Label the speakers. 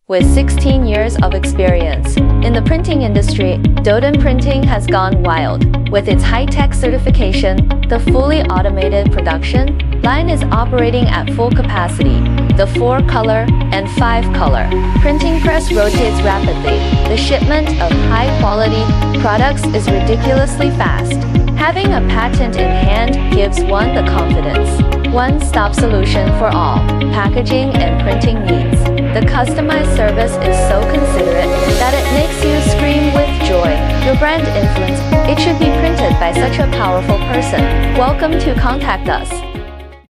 Speaker 1: with 16 years of experience. In the printing industry, Doton Printing has gone wild. With its high-tech certification, the fully automated production line is operating at full capacity. The 4-color and 5-color printing press rotates rapidly. The shipment of high-quality products is ridiculously fast. Having a patent in hand gives one the confidence. One-stop solution for all packaging and printing needs. The customized service is so considerate that it makes you scream with joy. Your brand influence, it should be printed by such a powerful person. Welcome to contact us.